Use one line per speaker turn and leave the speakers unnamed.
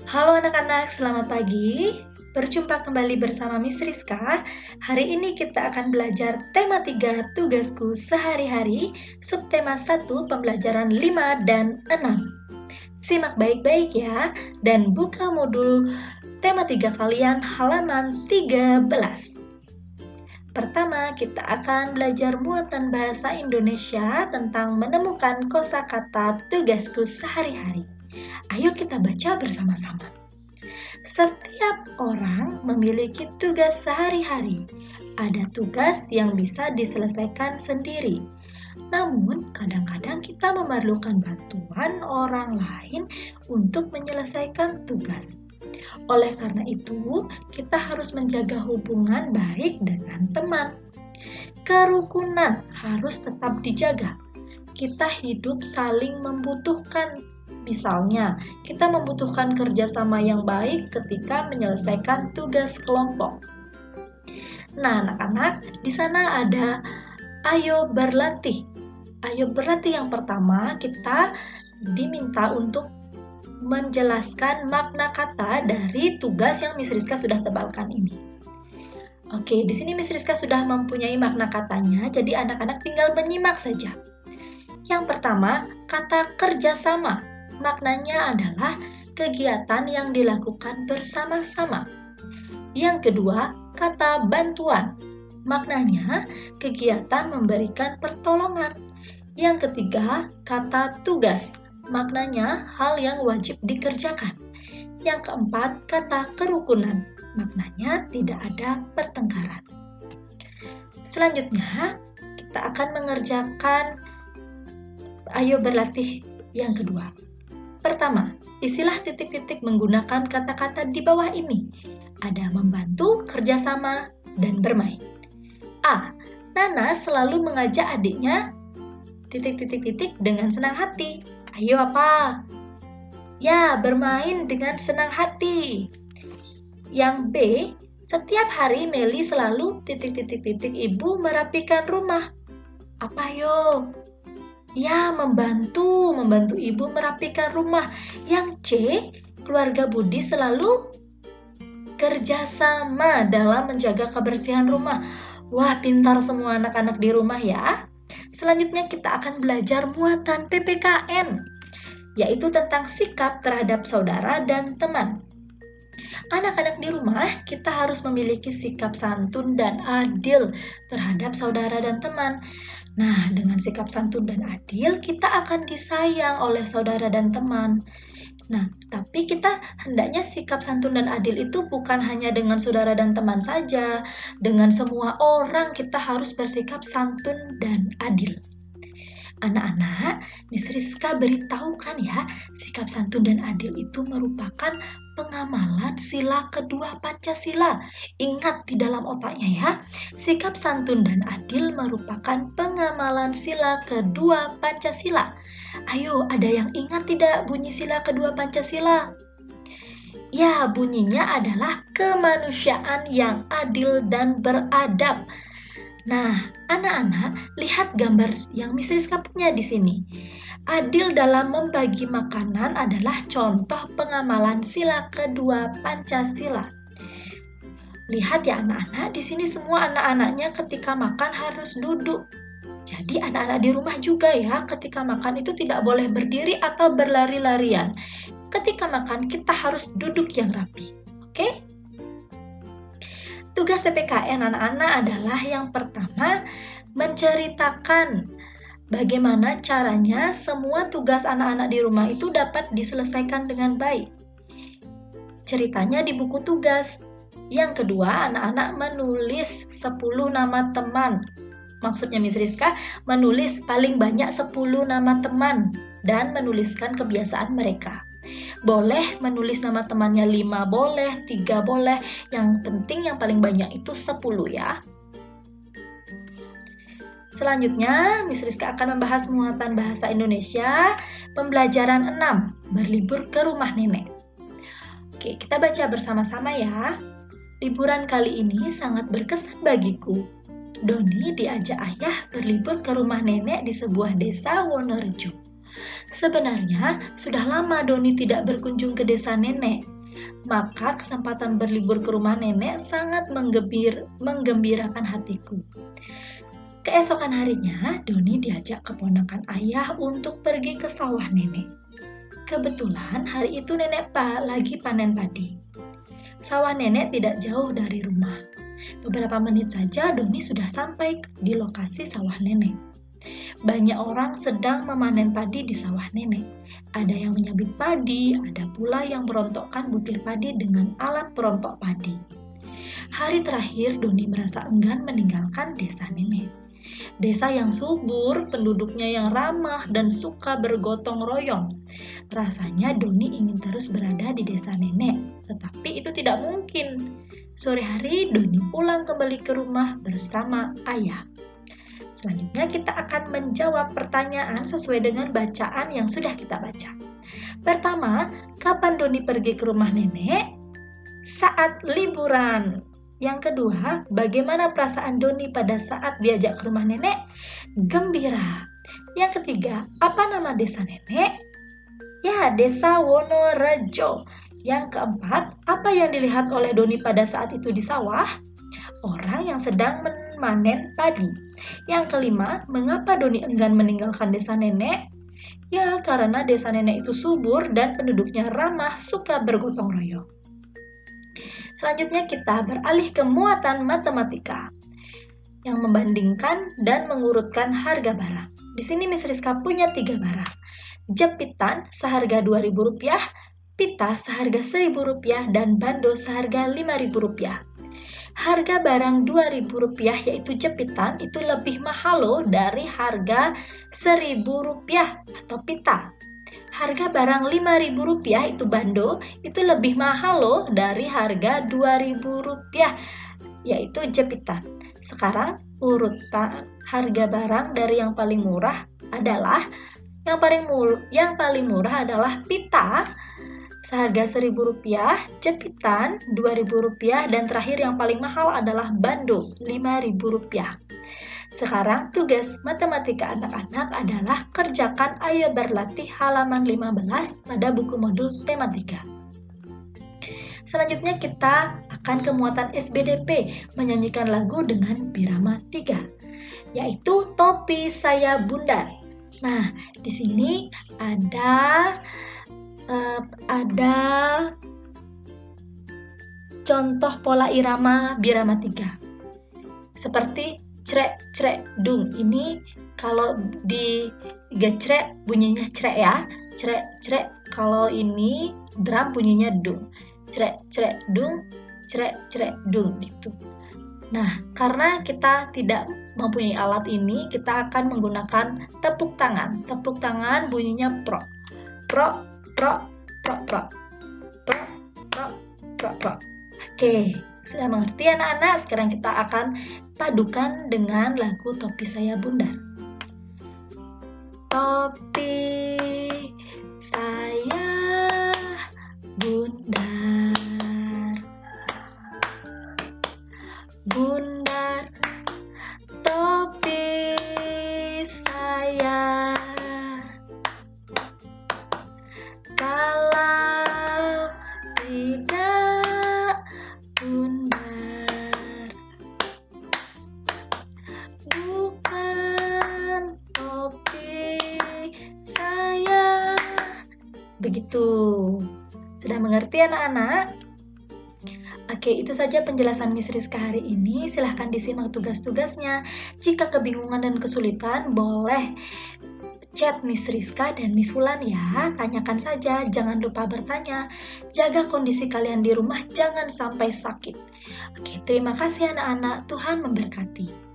Halo anak-anak, selamat pagi. Berjumpa kembali bersama Miss Rizka. Hari ini kita akan belajar tema 3 tugasku sehari-hari, subtema 1 pembelajaran 5 dan 6. Simak baik-baik ya, dan buka modul tema 3 kalian halaman 13. Pertama, kita akan belajar muatan bahasa Indonesia tentang menemukan kosakata tugasku sehari-hari. Ayo kita baca bersama-sama. Setiap orang memiliki tugas sehari-hari. Ada tugas yang bisa diselesaikan sendiri. Namun, kadang-kadang kita memerlukan bantuan orang lain untuk menyelesaikan tugas. Oleh karena itu, kita harus menjaga hubungan baik dengan teman. Kerukunan harus tetap dijaga. Kita hidup saling membutuhkan. Misalnya, kita membutuhkan kerjasama yang baik ketika menyelesaikan tugas kelompok. Nah, anak-anak, di sana ada ayo berlatih. Ayo berlatih yang pertama, kita diminta untuk menjelaskan makna kata dari tugas yang Miss Rizka sudah tebalkan ini. Oke, di sini Miss Rizka sudah mempunyai makna katanya, jadi anak-anak tinggal menyimak saja. Yang pertama, kata kerjasama. Maknanya adalah kegiatan yang dilakukan bersama-sama. Yang kedua, kata bantuan. Maknanya kegiatan memberikan pertolongan. Yang ketiga, kata tugas. Maknanya hal yang wajib dikerjakan. Yang keempat, kata kerukunan. Maknanya tidak ada pertengkaran. Selanjutnya, kita akan mengerjakan ayo berlatih yang kedua. Pertama, isilah titik-titik menggunakan kata-kata di bawah ini. Ada membantu, kerjasama, dan bermain. A. Nana selalu mengajak adiknya titik-titik-titik dengan senang hati. Ayo apa? Ya, bermain dengan senang hati. Yang B. Setiap hari Meli selalu titik-titik-titik ibu merapikan rumah. Apa yo? Ya, membantu ibu merapikan rumah. Yang C, keluarga Budi selalu kerjasama dalam menjaga kebersihan rumah. Wah, pintar semua anak-anak di rumah ya. Selanjutnya kita akan belajar muatan PPKN, yaitu tentang sikap terhadap saudara dan teman. Anak-anak di rumah, kita harus memiliki sikap santun dan adil terhadap saudara dan teman. Nah, dengan sikap santun dan adil, kita akan disayang oleh saudara dan teman. Nah, tapi kita hendaknya sikap santun dan adil itu bukan hanya dengan saudara dan teman saja. Dengan semua orang kita harus bersikap santun dan adil. Anak-anak, Miss Rizka beritahukan ya, sikap santun dan adil itu merupakan pengamalan sila kedua Pancasila. Ingat di dalam otaknya ya, sikap santun dan adil merupakan pengamalan sila kedua Pancasila. Ayo, ada yang ingat tidak bunyi sila kedua Pancasila? Ya, bunyinya adalah kemanusiaan yang adil dan beradab. Nah, anak-anak, lihat gambar yang Miss Rizka punya di sini. Adil dalam membagi makanan adalah contoh pengamalan sila kedua Pancasila. Lihat ya anak-anak, di sini semua anak-anaknya ketika makan harus duduk. Jadi anak-anak di rumah juga ya, ketika makan itu tidak boleh berdiri atau berlari-larian. Ketika makan kita harus duduk yang rapi. Oke? Tugas PPKN anak-anak adalah yang pertama, menceritakan bagaimana caranya semua tugas anak-anak di rumah itu dapat diselesaikan dengan baik. Ceritanya di buku tugas. Yang kedua, anak-anak menulis 10 nama teman. Maksudnya Miss Rizka menulis paling banyak 10 nama teman dan menuliskan kebiasaan mereka. Boleh menulis nama temannya 5 boleh, 3 boleh. Yang penting yang paling banyak itu 10 ya. Selanjutnya, Miss Rizka akan membahas muatan bahasa Indonesia pembelajaran 6, berlibur ke rumah nenek. Oke, kita baca bersama-sama ya. Liburan kali ini sangat berkesan bagiku. Doni diajak ayah berlibur ke rumah nenek di sebuah desa Wonorejo. Sebenarnya, sudah lama Doni tidak berkunjung ke desa nenek. Maka kesempatan berlibur ke rumah nenek sangat menggembirakan hatiku. Keesokan harinya, Doni diajak keponakan ayah untuk pergi ke sawah nenek. Kebetulan hari itu nenek lagi panen padi. Sawah nenek tidak jauh dari rumah. Beberapa menit saja Doni sudah sampai di lokasi sawah nenek. Banyak orang sedang memanen padi di sawah nenek. Ada yang menyabit padi, ada pula yang merontokkan butir padi dengan alat perontok padi. Hari terakhir Doni merasa enggan meninggalkan desa nenek. Desa yang subur, penduduknya yang ramah dan suka bergotong royong. Rasanya Doni ingin terus berada di desa nenek, tetapi itu tidak mungkin. Sore hari Doni pulang kembali ke rumah bersama ayah. Selanjutnya kita akan menjawab pertanyaan sesuai dengan bacaan yang sudah kita baca. Pertama, kapan Doni pergi ke rumah nenek? Saat liburan. Yang kedua, bagaimana perasaan Doni pada saat diajak ke rumah nenek? Gembira. Yang ketiga, apa nama desa nenek? Ya, Desa Wonorejo. Yang keempat, apa yang dilihat oleh Doni pada saat itu di sawah? Orang yang sedang memanen padi. Yang kelima, mengapa Doni enggan meninggalkan desa nenek? Ya, karena desa nenek itu subur dan penduduknya ramah, suka bergotong royong. Selanjutnya kita beralih ke muatan matematika yang membandingkan dan mengurutkan harga barang. Di sini Miss Rizka punya 3 barang. Jepitan seharga Rp2.000, pita seharga Rp1.000, dan bando seharga Rp5.000. Harga barang Rp2.000 yaitu jepitan itu lebih mahal loh dari harga Rp1.000 atau pita. Harga barang Rp5.000 itu bando itu lebih mahal loh dari harga Rp2.000 yaitu jepitan. Sekarang urutan harga barang dari yang paling murah adalah yang paling murah adalah pita seharga Rp1.000, jepitan Rp2.000, dan terakhir yang paling mahal adalah bando Rp5.000. Sekarang tugas matematika anak-anak adalah kerjakan Ayo Berlatih halaman 15 pada buku modul tematika. Selanjutnya kita akan ke muatan SBDP menyanyikan lagu dengan birama 3, yaitu Topi Saya Bundar. Nah, di sini ada contoh pola irama birama 3. Seperti crek, crek, dung. Ini kalau digecrek bunyinya crek ya. Crek, crek. Kalau ini drum bunyinya dung. Crek, crek, dung. Crek, crek, dung gitu. Nah, karena kita tidak mempunyai alat ini, kita akan menggunakan tepuk tangan. Tepuk tangan bunyinya pro. Pro, pro, pro, pro. Pro, pro, pro, pro. Oke. Sudah mengerti anak-anak? Sekarang kita akan padukan dengan lagu Topi Saya Bundar. Topi saya bundar, bundar, topi saya. Kalau tidak bundar, bukan topi saya. Begitu. Sudah mengerti anak-anak? Oke, itu saja penjelasan Miss Rizka hari ini. Silahkan disimak tugas-tugasnya. Jika kebingungan dan kesulitan, boleh chat Miss Rizka dan Miss Wulan ya. Tanyakan saja, jangan lupa bertanya. Jaga kondisi kalian di rumah, jangan sampai sakit. Oke, terima kasih anak-anak. Tuhan memberkati.